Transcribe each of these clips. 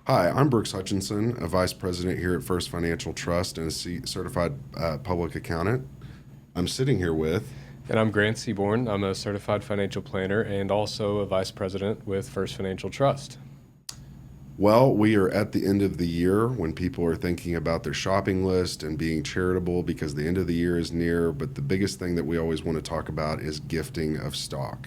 Hi, I'm Brooks Hutchinson, a vice president here at First Financial Trust and a certified public accountant. I'm sitting here with. And I'm Grant Seaborn. I'm a certified financial planner and also a vice president with First Financial Trust. Well, we are at the end of the year when people are thinking about their shopping list and being charitable because the end of the year is near. But the biggest thing that we always want to talk about is gifting of stock.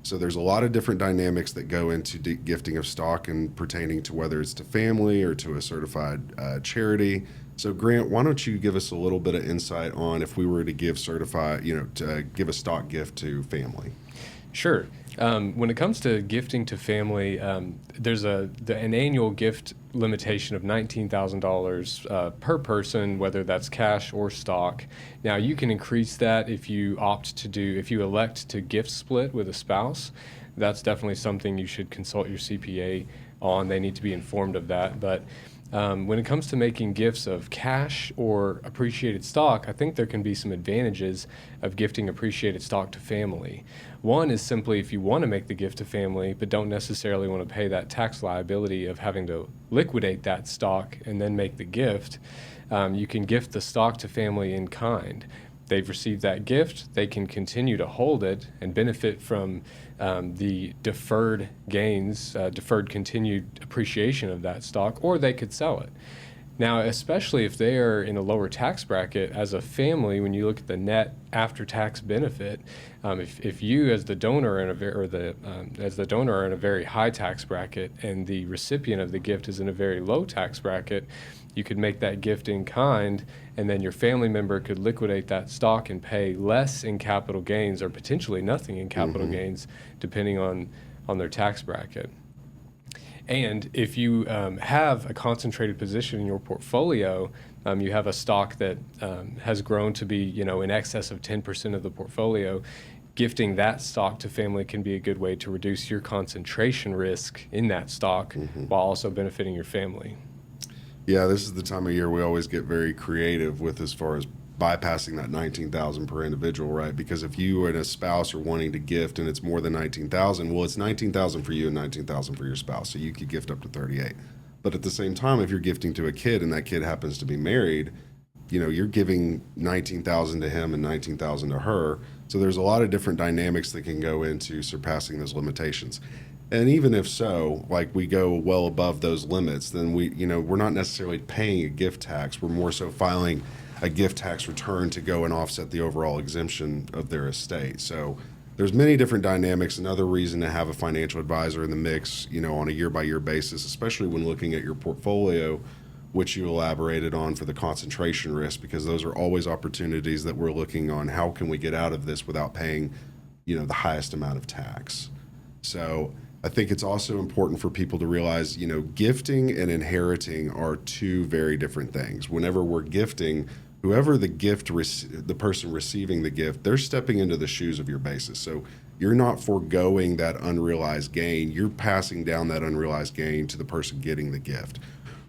So there's a lot of different dynamics that go into gifting of stock and pertaining to whether it's to family or to a certified charity. So Grant, why don't you give us a little bit of insight on if we were to give to give a stock gift to family? Sure. When it comes to gifting to family, there's an annual gift limitation of $19,000 per person, whether that's cash or stock. Now, you can increase that if you elect to gift split with a spouse. That's definitely something you should consult your CPA on. They need to be informed of that. But when it comes to making gifts of cash or appreciated stock, I think there can be some advantages of gifting appreciated stock to family. One is simply if you want to make the gift to family but don't necessarily want to pay that tax liability of having to liquidate that stock and then make the gift, you can gift the stock to family in kind. They've received that gift, they can continue to hold it and benefit from the deferred gains, deferred continued appreciation of that stock, or they could sell it. Now, especially if they are in a lower tax bracket as a family, when you look at the net after-tax benefit, if you as the donor are in a very high tax bracket and the recipient of the gift is in a very low tax bracket, you could make that gift in kind, and then your family member could liquidate that stock and pay less in capital gains or potentially nothing in capital gains, depending on their tax bracket. And if you have a concentrated position in your portfolio, you have a stock that has grown to be, in excess of 10% of the portfolio, gifting that stock to family can be a good way to reduce your concentration risk in that stock while also benefiting your family. Yeah, this is the time of year we always get very creative with as far as bypassing that 19,000 per individual, right? Because if you and a spouse are wanting to gift and it's more than 19,000, well, it's 19,000 for you and 19,000 for your spouse, so you could gift up to 38. But at the same time, if you're gifting to a kid and that kid happens to be married, you're giving 19,000 to him and 19,000 to her. So there's a lot of different dynamics that can go into surpassing those limitations. And even if so, like we go well above those limits, then we're not necessarily paying a gift tax. We're more so filing a gift tax return to go and offset the overall exemption of their estate. So there's many different dynamics. Another reason to have a financial advisor in the mix, on a year-by-year basis, especially when looking at your portfolio, which you elaborated on for the concentration risk, because those are always opportunities that we're looking on. How can we get out of this without paying, the highest amount of tax? So I think it's also important for people to realize, gifting and inheriting are two very different things. Whenever we're gifting, whoever the person receiving the gift, they're stepping into the shoes of your basis. So you're not foregoing that unrealized gain. You're passing down that unrealized gain to the person getting the gift.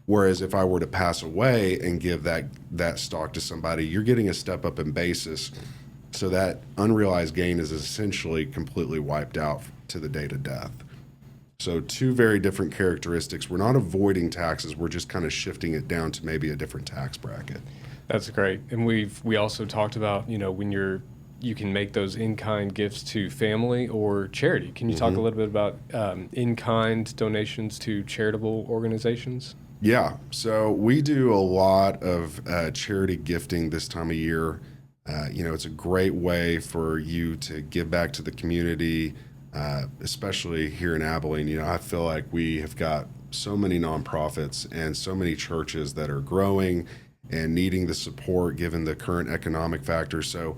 Whereas if I were to pass away and give that stock to somebody, you're getting a step up in basis. So that unrealized gain is essentially completely wiped out to the date of death. So two very different characteristics. We're not avoiding taxes. We're just kind of shifting it down to maybe a different tax bracket. That's great. And we also talked about, when you can make those in-kind gifts to family or charity. Can you talk a little bit about in-kind donations to charitable organizations? Yeah. So we do a lot of charity gifting this time of year. It's a great way for you to give back to the community, especially here in Abilene. I feel like we have got so many nonprofits and so many churches that are growing and needing the support given the current economic factors. So,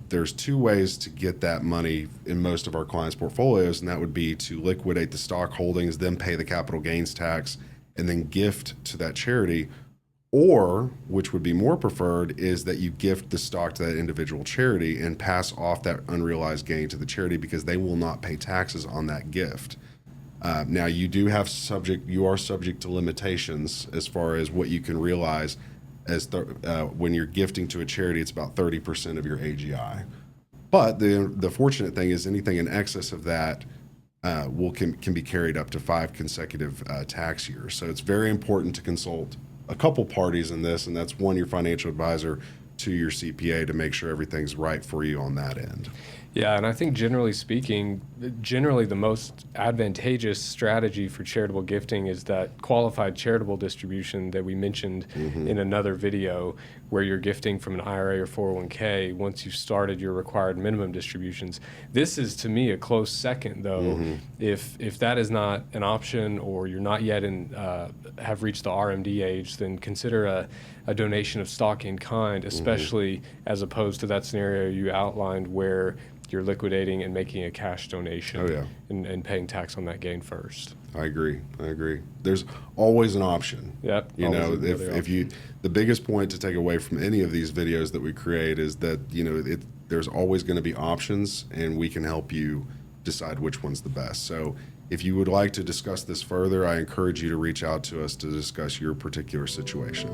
there's two ways to get that money in most of our clients' portfolios, and that would be to liquidate the stock holdings, then pay the capital gains tax, and then gift to that charity. Or, which would be more preferred, is that you gift the stock to that individual charity and pass off that unrealized gain to the charity because they will not pay taxes on that gift. Now, you are subject to limitations as far as what you can realize when you're gifting to a charity. It's about 30% of your AGI. But the fortunate thing is anything in excess of that, can be carried up to 5 consecutive tax years. So it's very important to consult a couple parties in this, and that's one, your financial advisor, two, your CPA, to make sure everything's right for you on that end. Yeah, and I think generally speaking, generally the most advantageous strategy for charitable gifting is that qualified charitable distribution that we mentioned in another video, where you're gifting from an IRA or 401k once you've started your required minimum distributions. This is, to me, a close second, though. If that is not an option, or you're not yet have reached the RMD age, then consider a donation of stock in kind, especially as opposed to that scenario you outlined where you're liquidating and making a cash donation and paying tax on that gain first. I agree. There's always an option. Yep. You know, if you, the biggest point to take away from any of these videos that we create is that, you know, there's always going to be options, and we can help you decide which one's the best. So if you would like to discuss this further, I encourage you to reach out to us to discuss your particular situation.